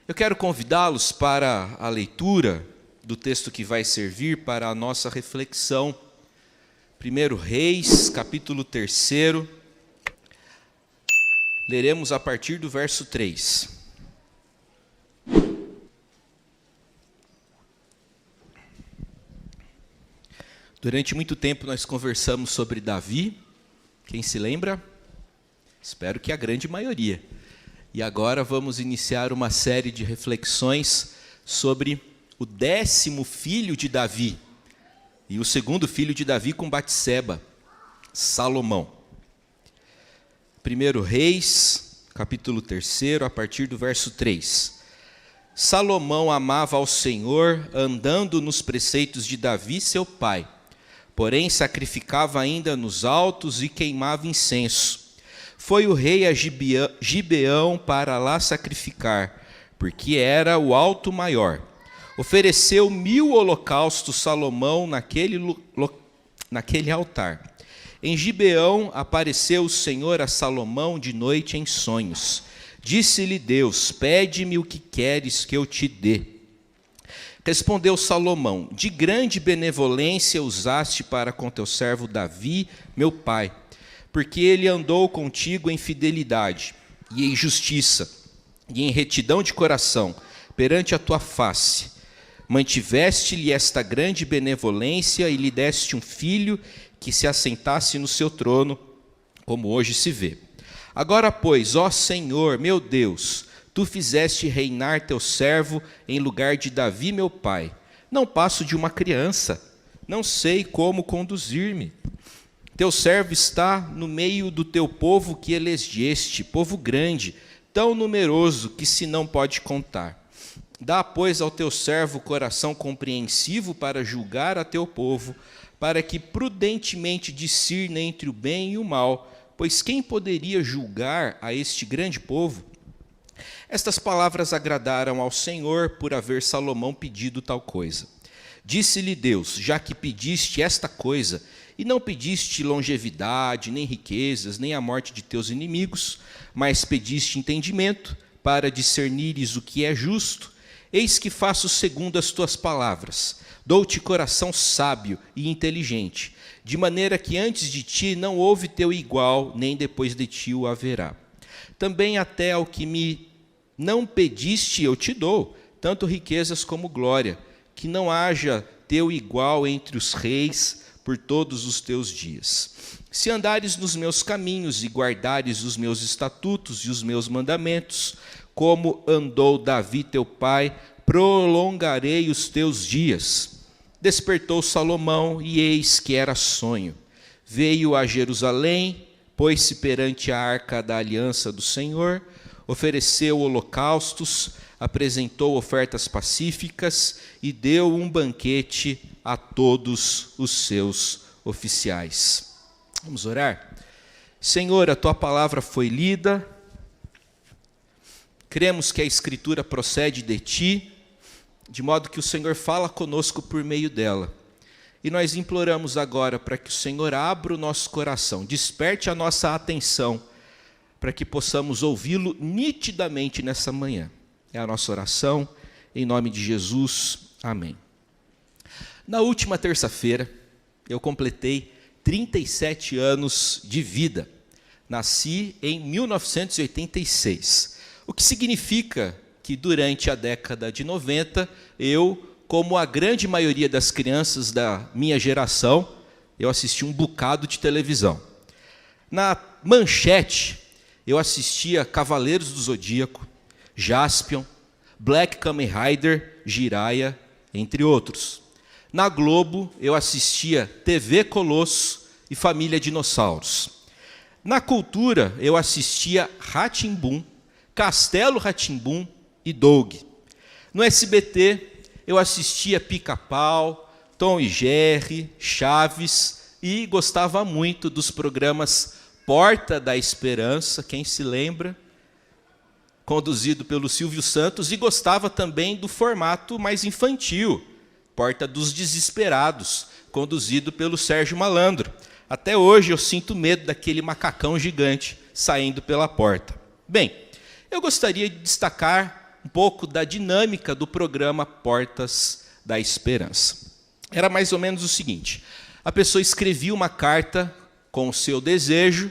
Eu quero convidá-los para a leitura do texto que vai servir para a nossa reflexão. 1 Reis, capítulo 3, leremos a partir do verso 3. Durante muito tempo nós conversamos sobre Davi, quem se lembra? Espero que a grande maioria. E agora vamos iniciar uma série de reflexões sobre o 10º filho de Davi e o 2º filho de Davi com Batseba, Salomão. 1 Reis, capítulo 3, a partir do verso 3. Salomão amava ao Senhor, andando nos preceitos de Davi, seu pai. Porém, sacrificava ainda nos altos e queimava incenso. Foi o rei a Gibeão para lá sacrificar, porque era o alto maior. Ofereceu 1000 holocaustos Salomão naquele altar. Em Gibeão apareceu o Senhor a Salomão de noite em sonhos. Disse-lhe Deus: pede-me o que queres que eu te dê. Respondeu Salomão: de grande benevolência usaste para com teu servo Davi, meu pai, porque ele andou contigo em fidelidade e em justiça e em retidão de coração perante a tua face. Mantiveste-lhe esta grande benevolência e lhe deste um filho que se assentasse no seu trono, como hoje se vê. Agora, pois, ó Senhor, meu Deus, tu fizeste reinar teu servo em lugar de Davi, meu pai. Não passo de uma criança, não sei como conduzir-me. Teu servo está no meio do teu povo que elegeste, povo grande, tão numeroso que se não pode contar. Dá, pois, ao teu servo coração compreensivo para julgar a teu povo, para que prudentemente discirna entre o bem e o mal, pois quem poderia julgar a este grande povo? Estas palavras agradaram ao Senhor por haver Salomão pedido tal coisa. Disse-lhe Deus: já que pediste esta coisa, e não pediste longevidade, nem riquezas, nem a morte de teus inimigos, mas pediste entendimento, para discernires o que é justo, eis que faço segundo as tuas palavras. Dou-te coração sábio e inteligente, de maneira que antes de ti não houve teu igual, nem depois de ti o haverá. Também até ao que me não pediste eu te dou, tanto riquezas como glória, que não haja teu igual entre os reis por todos os teus dias. Se andares nos meus caminhos e guardares os meus estatutos e os meus mandamentos, como andou Davi teu pai, prolongarei os teus dias. Despertou Salomão, e eis que era sonho. Veio a Jerusalém, pôs-se perante a arca da aliança do Senhor, ofereceu holocaustos, apresentou ofertas pacíficas e deu um banquete a todos os seus oficiais. Vamos orar? Senhor, a tua palavra foi lida, cremos que a Escritura procede de ti, de modo que o Senhor fala conosco por meio dela. E nós imploramos agora para que o Senhor abra o nosso coração, desperte a nossa atenção, para que possamos ouvi-lo nitidamente nessa manhã. É a nossa oração, em nome de Jesus. Amém. Na última terça-feira, eu completei 37 anos de vida. Nasci em 1986, o que significa que durante a década de 90, eu, como a grande maioria das crianças da minha geração, eu assisti um bocado de televisão. Na manchete, eu assistia Cavaleiros do Zodíaco, Jaspion, Black Kamen Rider, Jiraiya, entre outros. Na Globo, eu assistia TV Colosso e Família Dinossauros. Na Cultura, eu assistia Rá-Tim-Bum, Castelo Rá-Tim-Bum e Doug. No SBT, eu assistia Pica-Pau, Tom e Jerry, Chaves e gostava muito dos programas Porta da Esperança, quem se lembra? Conduzido pelo Silvio Santos, e gostava também do formato mais infantil, Porta dos Desesperados, conduzido pelo Sérgio Malandro. Até hoje eu sinto medo daquele macacão gigante saindo pela porta. Bem, eu gostaria de destacar um pouco da dinâmica do programa Portas da Esperança. Era mais ou menos o seguinte: a pessoa escrevia uma carta com o seu desejo,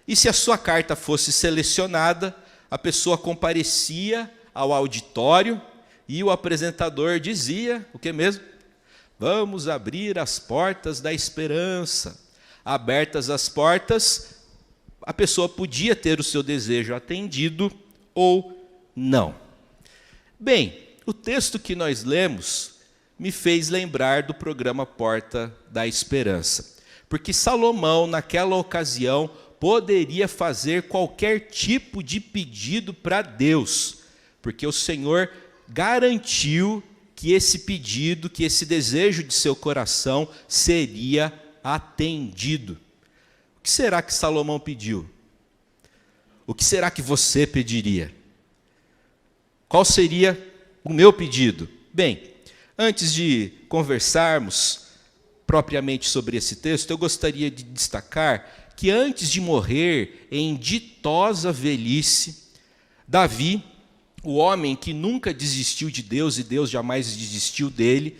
e se a sua carta fosse selecionada, a pessoa comparecia ao auditório e o apresentador dizia, o que mesmo? Vamos abrir as portas da esperança. Abertas as portas, a pessoa podia ter o seu desejo atendido ou não. Bem, o texto que nós lemos me fez lembrar do programa Porta da Esperança, porque Salomão, naquela ocasião, poderia fazer qualquer tipo de pedido para Deus, porque o Senhor garantiu que esse pedido, que esse desejo de seu coração seria atendido. O que será que Salomão pediu? O que será que você pediria? Qual seria o meu pedido? Bem, antes de conversarmos propriamente sobre esse texto, eu gostaria de destacar que antes de morrer em ditosa velhice, Davi, o homem que nunca desistiu de Deus e Deus jamais desistiu dele,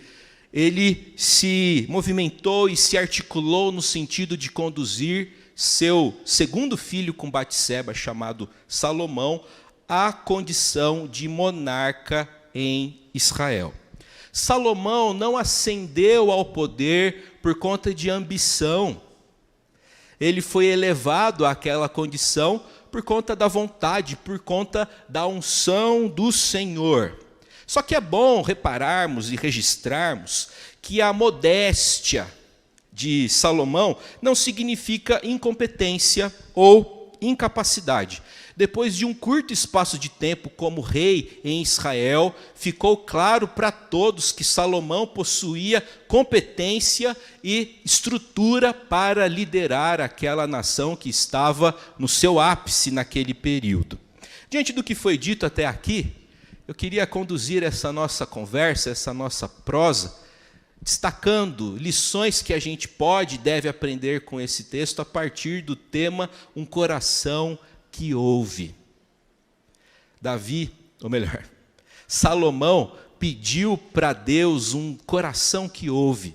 ele se movimentou e se articulou no sentido de conduzir seu segundo filho com Batseba, chamado Salomão, à condição de monarca em Israel. Salomão não ascendeu ao poder por conta de ambição. Ele foi elevado àquela condição por conta da vontade, por conta da unção do Senhor. Só que é bom repararmos e registrarmos que a modéstia de Salomão não significa incompetência ou incapacidade. Depois de um curto espaço de tempo como rei em Israel, ficou claro para todos que Salomão possuía competência e estrutura para liderar aquela nação que estava no seu ápice naquele período. Diante do que foi dito até aqui, eu queria conduzir essa nossa conversa, essa nossa prosa, destacando lições que a gente pode e deve aprender com esse texto a partir do tema Um Coração que Ouve. Salomão pediu para Deus um coração que ouve.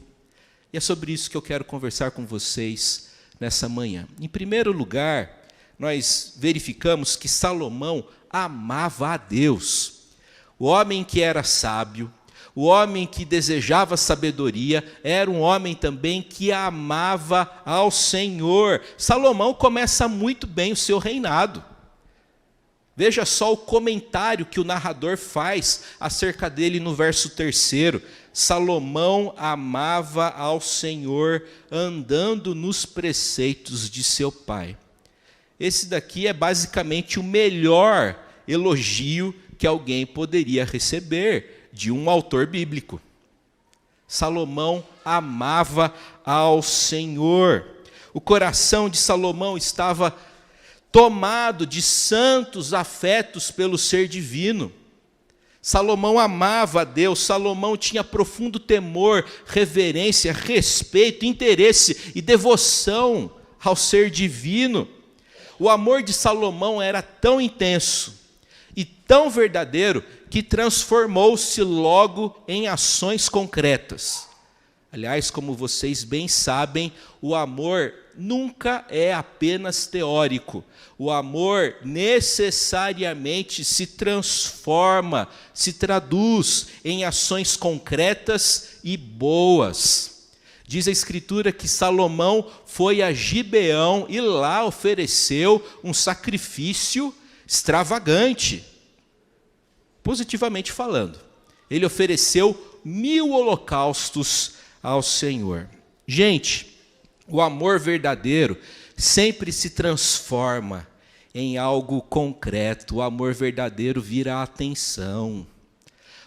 E é sobre isso que eu quero conversar com vocês nessa manhã. Em primeiro lugar, nós verificamos que Salomão amava a Deus. O homem que era sábio, o homem que desejava sabedoria, era um homem também que amava ao Senhor. Salomão começa muito bem o seu reinado. Veja só o comentário que o narrador faz acerca dele no verso 3. Salomão amava ao Senhor, andando nos preceitos de seu pai. Esse daqui é basicamente o melhor elogio que alguém poderia receber de um autor bíblico. Salomão amava ao Senhor. O coração de Salomão estava tomado de santos afetos pelo ser divino. Salomão amava a Deus, Salomão tinha profundo temor, reverência, respeito, interesse e devoção ao ser divino. O amor de Salomão era tão intenso e tão verdadeiro que transformou-se logo em ações concretas. Aliás, como vocês bem sabem, o amor nunca é apenas teórico. O amor necessariamente se transforma, se traduz em ações concretas e boas. Diz a Escritura que Salomão foi a Gibeão e lá ofereceu um sacrifício extravagante. Positivamente falando, ele ofereceu 1000 holocaustos ao Senhor. Gente, o amor verdadeiro sempre se transforma em algo concreto. O amor verdadeiro vira atenção.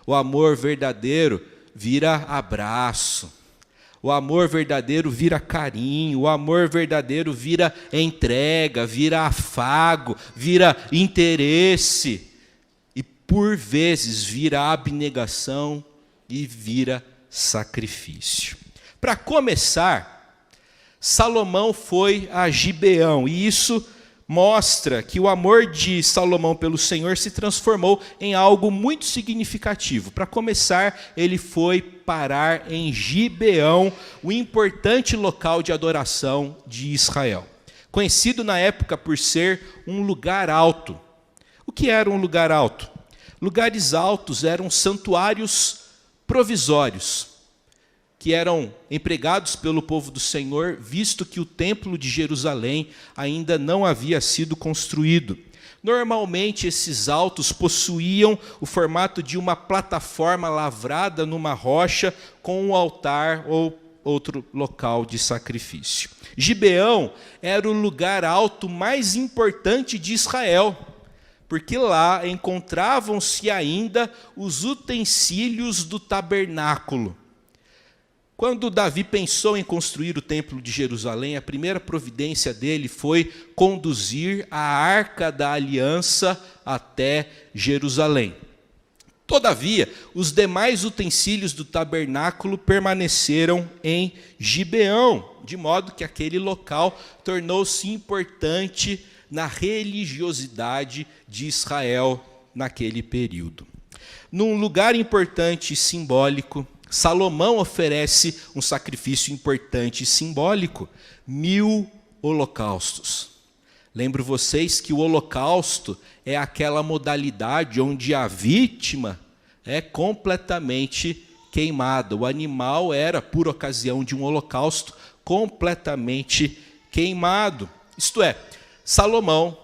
O amor verdadeiro vira abraço. O amor verdadeiro vira carinho. O amor verdadeiro vira entrega, vira afago, vira interesse. E por vezes vira abnegação e vira sacrifício. Para começar, Salomão foi a Gibeão, e isso mostra que o amor de Salomão pelo Senhor se transformou em algo muito significativo. Para começar, ele foi parar em Gibeão, o importante local de adoração de Israel, conhecido na época por ser um lugar alto. O que era um lugar alto? Lugares altos eram santuários provisórios, que eram empregados pelo povo do Senhor, visto que o templo de Jerusalém ainda não havia sido construído. Normalmente, esses altos possuíam o formato de uma plataforma lavrada numa rocha com um altar ou outro local de sacrifício. Gibeão era o lugar alto mais importante de Israel, porque lá encontravam-se ainda os utensílios do tabernáculo. Quando Davi pensou em construir o templo de Jerusalém, a primeira providência dele foi conduzir a Arca da Aliança até Jerusalém. Todavia, os demais utensílios do tabernáculo permaneceram em Gibeão, de modo que aquele local tornou-se importante na religiosidade de Israel naquele período. Num lugar importante e simbólico, Salomão oferece um sacrifício importante e simbólico, 1000 holocaustos. Lembro vocês que o holocausto é aquela modalidade onde a vítima é completamente queimada. O animal era, por ocasião de um holocausto, completamente queimado. Isto é, Salomão,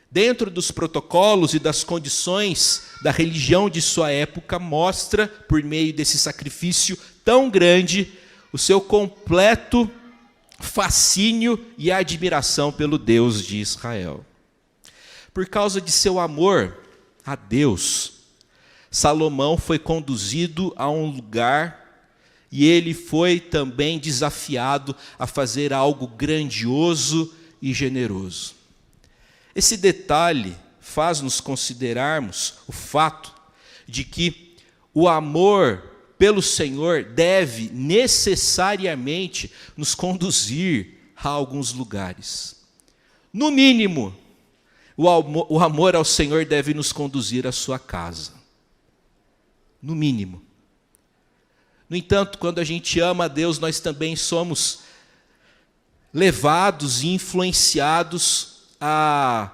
dentro dos protocolos e das condições da religião de sua época, mostra, por meio desse sacrifício tão grande, o seu completo fascínio e admiração pelo Deus de Israel. Por causa de seu amor a Deus, Salomão foi conduzido a um lugar e ele foi também desafiado a fazer algo grandioso e generoso. Esse detalhe faz-nos considerarmos o fato de que o amor pelo Senhor deve necessariamente nos conduzir a alguns lugares. No mínimo, o amor ao Senhor deve nos conduzir à sua casa. No mínimo. No entanto, quando a gente ama a Deus, nós também somos levados e influenciados a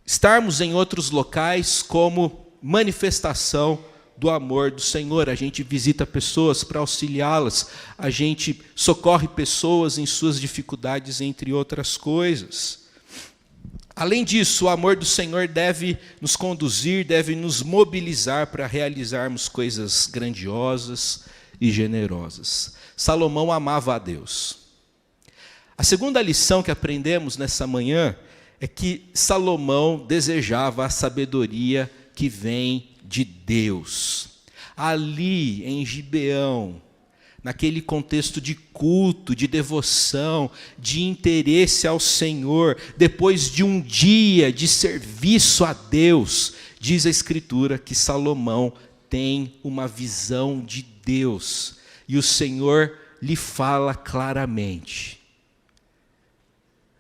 estarmos em outros locais como manifestação do amor do Senhor. A gente visita pessoas para auxiliá-las, a gente socorre pessoas em suas dificuldades, entre outras coisas. Além disso, o amor do Senhor deve nos conduzir, deve nos mobilizar para realizarmos coisas grandiosas e generosas. Salomão amava a Deus. A segunda lição que aprendemos nessa manhã é que Salomão desejava a sabedoria que vem de Deus. Ali em Gibeão, naquele contexto de culto, de devoção, de interesse ao Senhor, depois de um dia de serviço a Deus, diz a Escritura que Salomão tem uma visão de Deus, e o Senhor lhe fala claramente.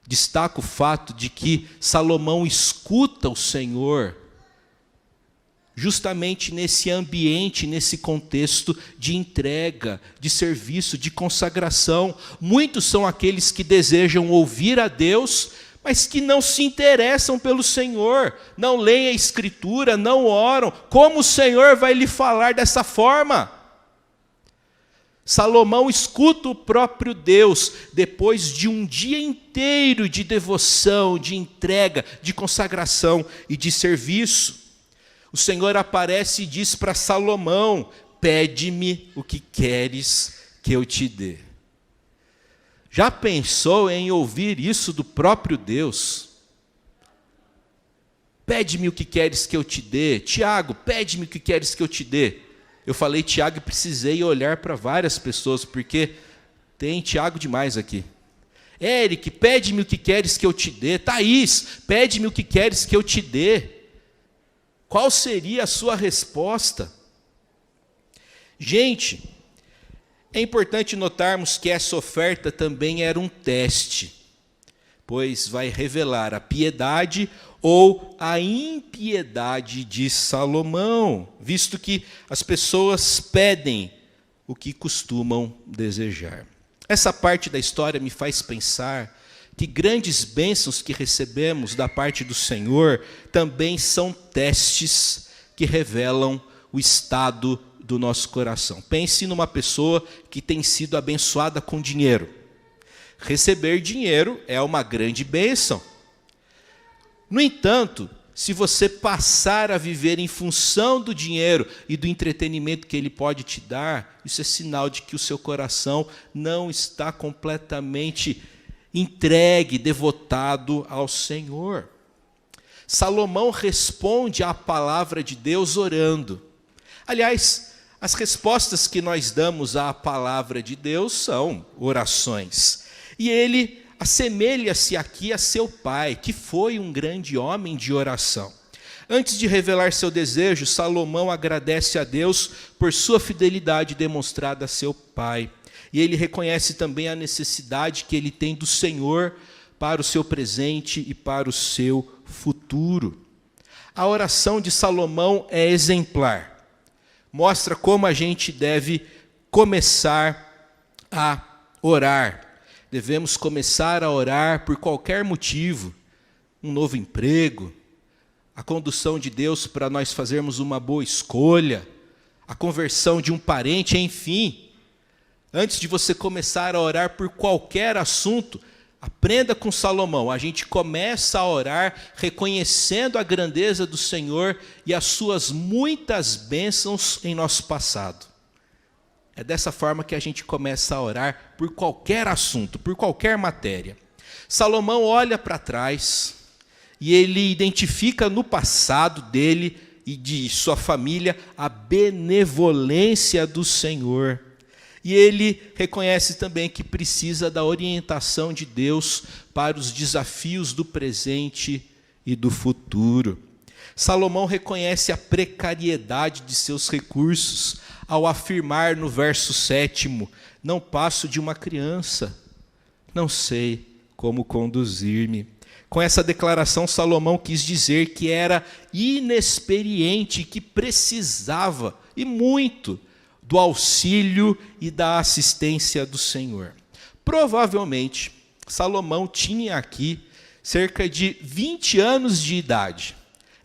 Destaca o fato de que Salomão escuta o Senhor justamente nesse ambiente, nesse contexto de entrega, de serviço, de consagração. Muitos são aqueles que desejam ouvir a Deus, mas que não se interessam pelo Senhor, não leem a Escritura, não oram. Como o Senhor vai lhe falar dessa forma? Salomão escuta o próprio Deus depois de um dia inteiro de devoção, de entrega, de consagração e de serviço. O Senhor aparece e diz para Salomão: pede-me o que queres que eu te dê. Já pensou em ouvir isso do próprio Deus? Pede-me o que queres que eu te dê. Tiago, pede-me o que queres que eu te dê. Eu falei Tiago e precisei olhar para várias pessoas, porque tem Tiago demais aqui. Eric, pede-me o que queres que eu te dê. Thaís, pede-me o que queres que eu te dê. Qual seria a sua resposta? Gente, é importante notarmos que essa oferta também era um teste. pois vai revelar a piedade ou a impiedade de Salomão, visto que as pessoas pedem o que costumam desejar. Essa parte da história me faz pensar que grandes bênçãos que recebemos da parte do Senhor também são testes que revelam o estado do nosso coração. Pense numa pessoa que tem sido abençoada com dinheiro. Receber dinheiro é uma grande bênção. No entanto, se você passar a viver em função do dinheiro e do entretenimento que ele pode te dar, isso é sinal de que o seu coração não está completamente entregue, devotado ao Senhor. Salomão responde à palavra de Deus orando. Aliás, as respostas que nós damos à palavra de Deus são orações. E ele assemelha-se aqui a seu pai, que foi um grande homem de oração. Antes de revelar seu desejo, Salomão agradece a Deus por sua fidelidade demonstrada a seu pai. E ele reconhece também a necessidade que ele tem do Senhor para o seu presente e para o seu futuro. A oração de Salomão é exemplar. Mostra como a gente deve começar a orar. Devemos começar a orar por qualquer motivo. Um novo emprego, a condução de Deus para nós fazermos uma boa escolha, a conversão de um parente, enfim. Antes de você começar a orar por qualquer assunto, aprenda com Salomão. A gente começa a orar reconhecendo a grandeza do Senhor e as suas muitas bênçãos em nosso passado. É dessa forma que a gente começa a orar por qualquer assunto, por qualquer matéria. Salomão olha para trás e ele identifica no passado dele e de sua família a benevolência do Senhor. E ele reconhece também que precisa da orientação de Deus para os desafios do presente e do futuro. Salomão reconhece a precariedade de seus recursos ao afirmar no verso 7º: não passo de uma criança, não sei como conduzir-me. Com essa declaração, Salomão quis dizer que era inexperiente, que precisava, e muito, do auxílio e da assistência do Senhor. Provavelmente, Salomão tinha aqui cerca de 20 anos de idade.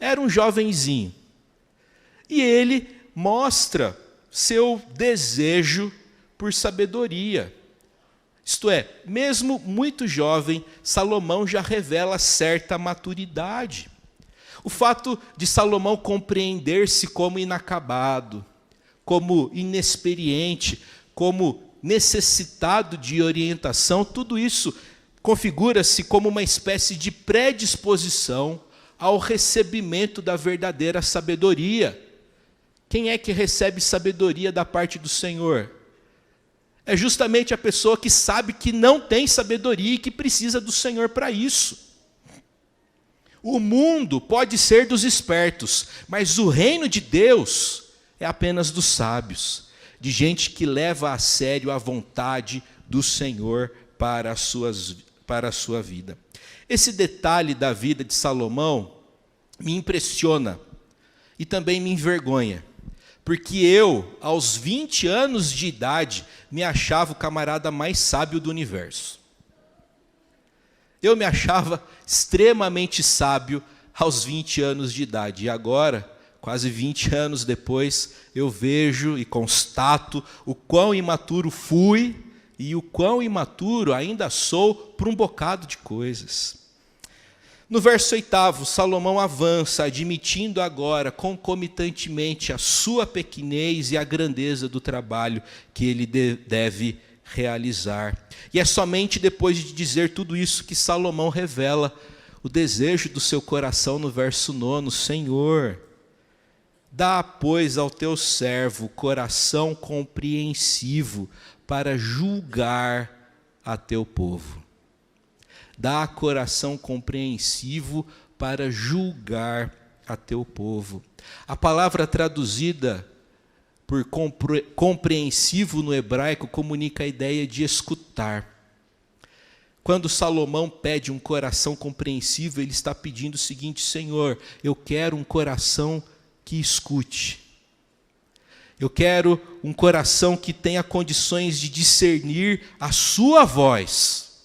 Era um jovenzinho. E ele mostra seu desejo por sabedoria. Isto é, mesmo muito jovem, Salomão já revela certa maturidade. O fato de Salomão compreender-se como inacabado, como inexperiente, como necessitado de orientação, tudo isso configura-se como uma espécie de predisposição ao recebimento da verdadeira sabedoria. Quem é que recebe sabedoria da parte do Senhor? É justamente a pessoa que sabe que não tem sabedoria e que precisa do Senhor para isso. O mundo pode ser dos espertos, mas o reino de Deus é apenas dos sábios, de gente que leva a sério a vontade do Senhor para a sua vida. Esse detalhe da vida de Salomão me impressiona e também me envergonha, porque eu, aos 20 anos de idade, me achava o camarada mais sábio do universo. Eu me achava extremamente sábio aos 20 anos de idade, e agora, quase 20 anos depois, eu vejo e constato o quão imaturo fui e o quão imaturo ainda sou para um bocado de coisas. No verso 8º, Salomão avança, admitindo agora, concomitantemente, a sua pequenez e a grandeza do trabalho que ele deve realizar. E é somente depois de dizer tudo isso que Salomão revela o desejo do seu coração no verso 9: Senhor, dá, pois, ao teu servo coração compreensivo para julgar a teu povo. Dá coração compreensivo para julgar a teu povo. A palavra traduzida por compreensivo no hebraico comunica a ideia de escutar. Quando Salomão pede um coração compreensivo, ele está pedindo o seguinte: Senhor, eu quero um coração que escute. Eu quero um coração que tenha condições de discernir a sua voz.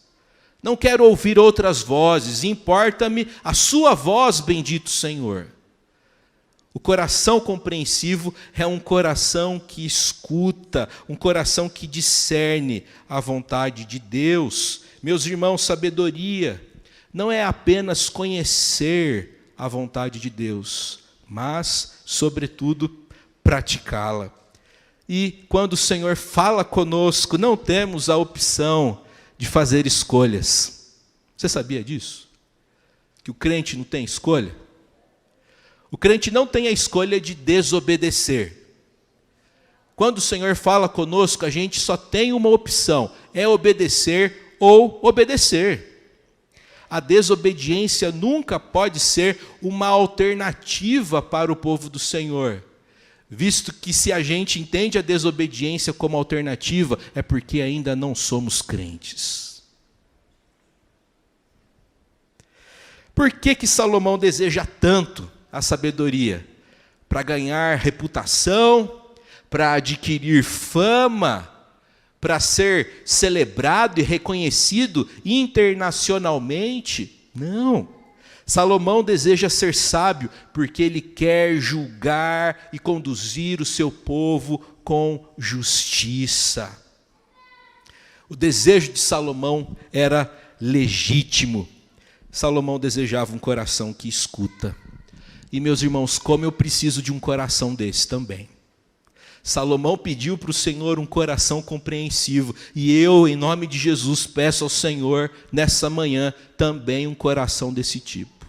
Não quero ouvir outras vozes, importa-me a sua voz, bendito Senhor. O coração compreensivo é um coração que escuta, um coração que discerne a vontade de Deus. Meus irmãos, sabedoria não é apenas conhecer a vontade de Deus, mas, sobretudo, praticá-la. E quando o Senhor fala conosco, não temos a opção de fazer escolhas. Você sabia disso? Que o crente não tem escolha? O crente não tem a escolha de desobedecer. Quando o Senhor fala conosco, a gente só tem uma opção: é obedecer ou obedecer. A desobediência nunca pode ser uma alternativa para o povo do Senhor, visto que se a gente entende a desobediência como alternativa, é porque ainda não somos crentes. Por que Salomão deseja tanto a sabedoria? Para ganhar reputação, para adquirir fama, para ser celebrado e reconhecido internacionalmente? Não. Salomão deseja ser sábio porque ele quer julgar e conduzir o seu povo com justiça. O desejo de Salomão era legítimo. Salomão desejava um coração que escuta. E, meus irmãos, como eu preciso de um coração desse também. Salomão pediu para o Senhor um coração compreensivo. E eu, em nome de Jesus, peço ao Senhor, nessa manhã, também um coração desse tipo.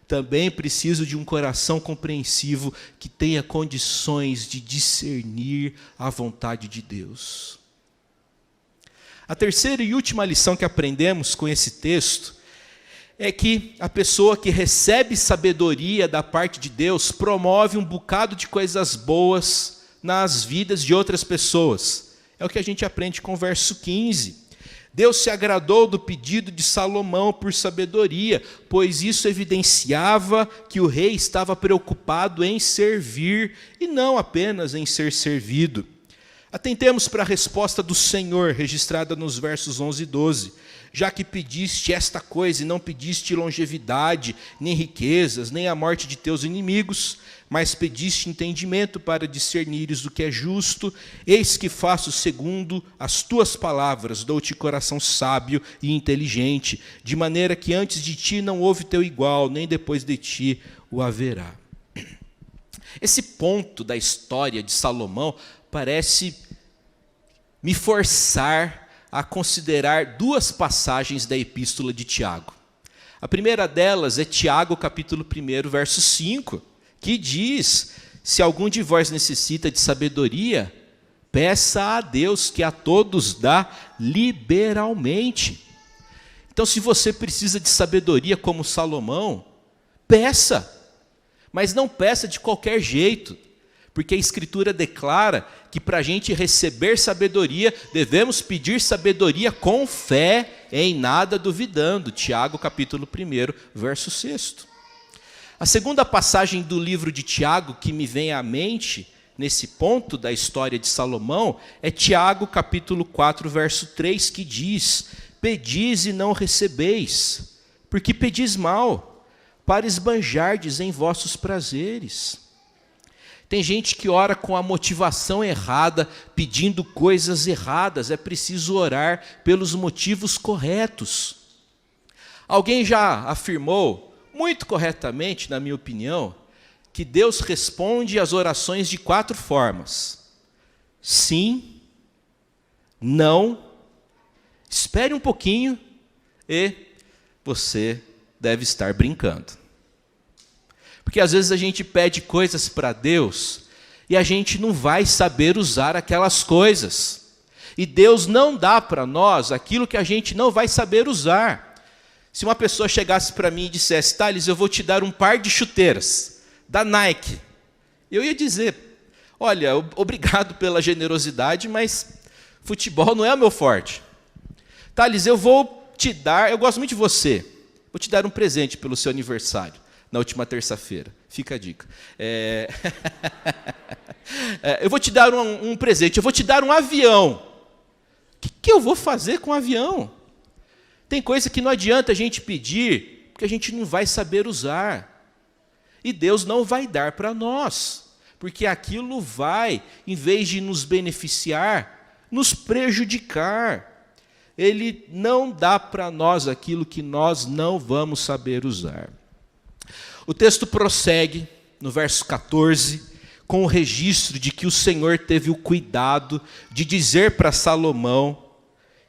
Também preciso de um coração compreensivo que tenha condições de discernir a vontade de Deus. A terceira e última lição que aprendemos com esse texto é que a pessoa que recebe sabedoria da parte de Deus promove um bocado de coisas boas nas vidas de outras pessoas. É o que a gente aprende com o verso 15. Deus se agradou do pedido de Salomão por sabedoria, pois isso evidenciava que o rei estava preocupado em servir e não apenas em ser servido. Atentemos para a resposta do Senhor, registrada nos versos 11 e 12. Já que pediste esta coisa e não pediste longevidade, nem riquezas, nem a morte de teus inimigos, mas pediste entendimento para discernires o que é justo, eis que faço segundo as tuas palavras, dou-te coração sábio e inteligente, de maneira que antes de ti não houve teu igual, nem depois de ti o haverá. Esse ponto da história de Salomão parece me forçar a considerar duas passagens da epístola de Tiago. A primeira delas é Tiago, capítulo 1, verso 5, que diz: se algum de vós necessita de sabedoria, peça a Deus, que a todos dá liberalmente. Então, se você precisa de sabedoria como Salomão, peça, mas não peça de qualquer jeito. Porque a Escritura declara que para a gente receber sabedoria, devemos pedir sabedoria com fé, em nada duvidando. Tiago, capítulo 1, verso 6. A segunda passagem do livro de Tiago que me vem à mente, nesse ponto da história de Salomão, é Tiago, capítulo 4, verso 3, que diz: pedis e não recebeis, porque pedis mal, para esbanjardes em vossos prazeres. Tem gente que ora com a motivação errada, pedindo coisas erradas. É preciso orar pelos motivos corretos. Alguém já afirmou, muito corretamente, na minha opinião, que Deus responde às orações de 4 formas: sim, não, espere um pouquinho e você deve estar brincando. Porque às vezes a gente pede coisas para Deus e a gente não vai saber usar aquelas coisas. E Deus não dá para nós aquilo que a gente não vai saber usar. Se uma pessoa chegasse para mim e dissesse: Thales, eu vou te dar um par de chuteiras da Nike, eu ia dizer: olha, obrigado pela generosidade, mas futebol não é o meu forte. Thales, eu vou te dar, eu gosto muito de você, vou te dar um presente pelo seu aniversário, na última terça-feira. Fica a dica. Eu vou te dar um presente, eu vou te dar um avião. O que eu vou fazer com o avião? Tem coisa que não adianta a gente pedir, porque a gente não vai saber usar. E Deus não vai dar para nós, porque aquilo vai, em vez de nos beneficiar, nos prejudicar. Ele não dá para nós aquilo que nós não vamos saber usar. O texto prossegue, no verso 14, com o registro de que o Senhor teve o cuidado de dizer para Salomão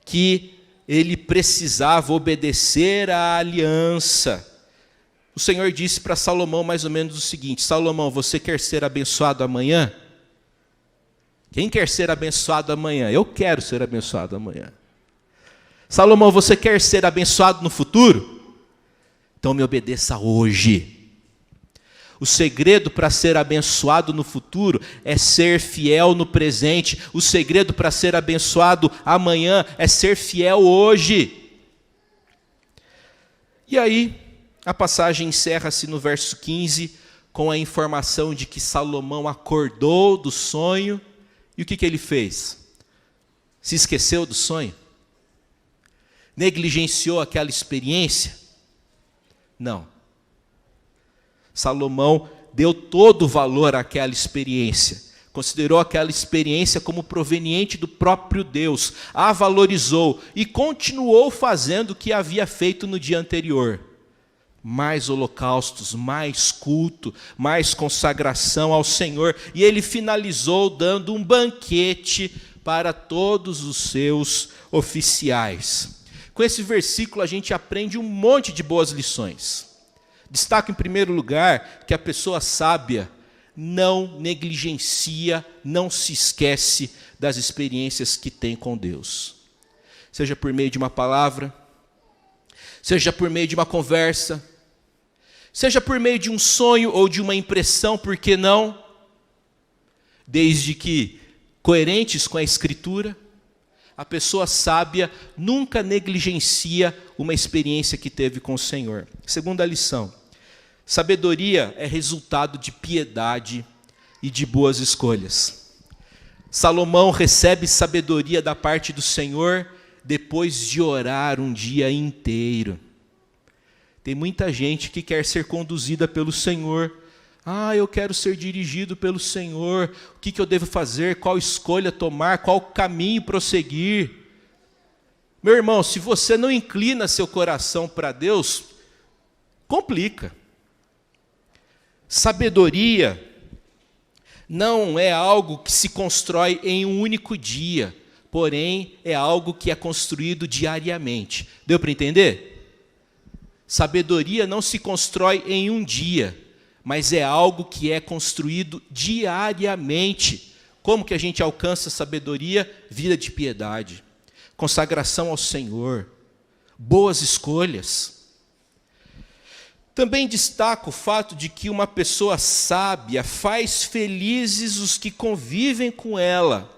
que ele precisava obedecer à aliança. O Senhor disse para Salomão mais ou menos o seguinte: Salomão, você quer ser abençoado amanhã? Quem quer ser abençoado amanhã? Eu quero ser abençoado amanhã. Salomão, você quer ser abençoado no futuro? Então me obedeça hoje. O segredo para ser abençoado no futuro é ser fiel no presente. O segredo para ser abençoado amanhã é ser fiel hoje. E aí, a passagem encerra-se no verso 15 com a informação de que Salomão acordou do sonho. E o que ele fez? Se esqueceu do sonho? Negligenciou aquela experiência? Não. Salomão deu todo o valor àquela experiência, considerou aquela experiência como proveniente do próprio Deus, a valorizou e continuou fazendo o que havia feito no dia anterior. Mais holocaustos, mais culto, mais consagração ao Senhor, e ele finalizou dando um banquete para todos os seus oficiais. Com esse versículo a gente aprende um monte de boas lições. Destaco em primeiro lugar que a pessoa sábia não negligencia, não se esquece das experiências que tem com Deus. Seja por meio de uma palavra, seja por meio de uma conversa, seja por meio de um sonho ou de uma impressão, por que não? Desde que coerentes com a Escritura, a pessoa sábia nunca negligencia uma experiência que teve com o Senhor. Segunda lição: sabedoria é resultado de piedade e de boas escolhas. Salomão recebe sabedoria da parte do Senhor depois de orar um dia inteiro. Tem muita gente que quer ser conduzida pelo Senhor. Eu quero ser dirigido pelo Senhor. O que eu devo fazer? Qual escolha tomar? Qual caminho prosseguir? Meu irmão, se você não inclina seu coração para Deus, complica. Sabedoria não é algo que se constrói em um único dia, porém é algo que é construído diariamente. Deu para entender? Sabedoria não se constrói em um dia, mas é algo que é construído diariamente. Como que a gente alcança sabedoria? Vida de piedade, consagração ao Senhor, boas escolhas. Também destaco o fato de que uma pessoa sábia faz felizes os que convivem com ela.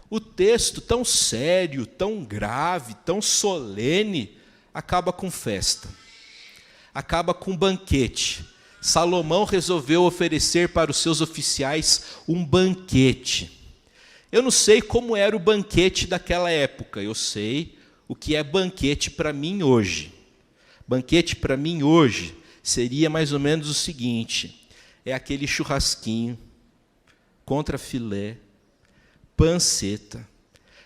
O texto tão sério, tão grave, tão solene, acaba com festa, acaba com banquete. Salomão resolveu oferecer para os seus oficiais um banquete. Eu não sei como era o banquete daquela época, eu sei o que é banquete para mim hoje. Banquete para mim hoje seria mais ou menos o seguinte: é aquele churrasquinho, contra filé, panceta,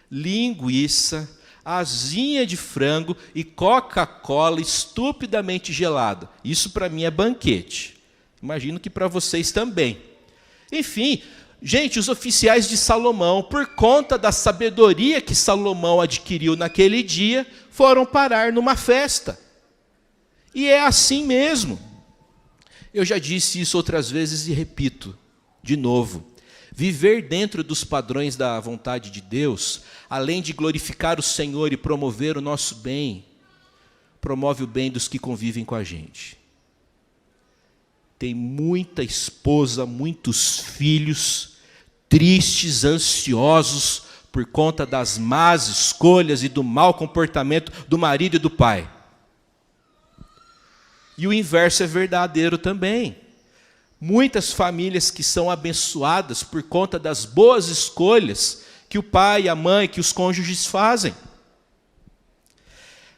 linguiça, asinha de frango e Coca-Cola estupidamente gelada. Isso para mim é banquete. Imagino que para vocês também. Enfim, gente, os oficiais de Salomão, por conta da sabedoria que Salomão adquiriu naquele dia, foram parar numa festa. E é assim mesmo. Eu já disse isso outras vezes e repito de novo. Viver dentro dos padrões da vontade de Deus, além de glorificar o Senhor e promover o nosso bem, promove o bem dos que convivem com a gente. Tem muita esposa, muitos filhos, tristes, ansiosos, por conta das más escolhas e do mau comportamento do marido e do pai. E o inverso é verdadeiro também. Muitas famílias que são abençoadas por conta das boas escolhas que o pai, a mãe, que os cônjuges fazem.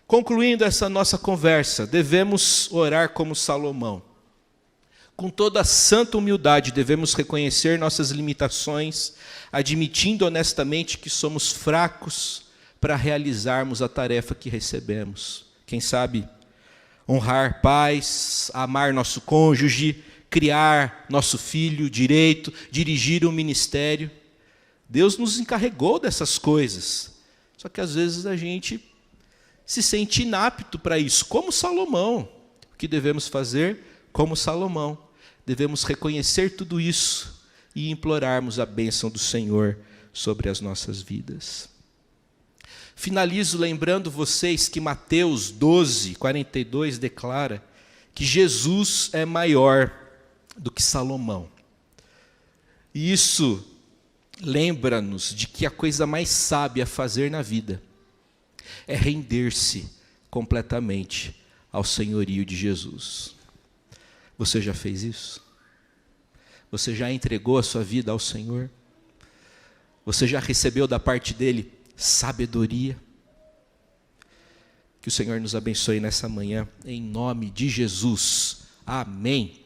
Concluindo essa nossa conversa, devemos orar como Salomão. Com toda a santa humildade, devemos reconhecer nossas limitações, admitindo honestamente que somos fracos para realizarmos a tarefa que recebemos. Quem sabe honrar pais, amar nosso cônjuge, criar nosso filho direito, dirigir um ministério. Deus nos encarregou dessas coisas. Só que às vezes a gente se sente inapto para isso, como Salomão. O que devemos fazer? Como Salomão. Devemos reconhecer tudo isso e implorarmos a bênção do Senhor sobre as nossas vidas. Finalizo lembrando vocês que Mateus 12, 42 declara que Jesus é maior do que Salomão. E isso lembra-nos de que a coisa mais sábia a fazer na vida é render-se completamente ao senhorio de Jesus. Você já fez isso? Você já entregou a sua vida ao Senhor? Você já recebeu da parte dele sabedoria? Que o Senhor nos abençoe nessa manhã, em nome de Jesus. Amém.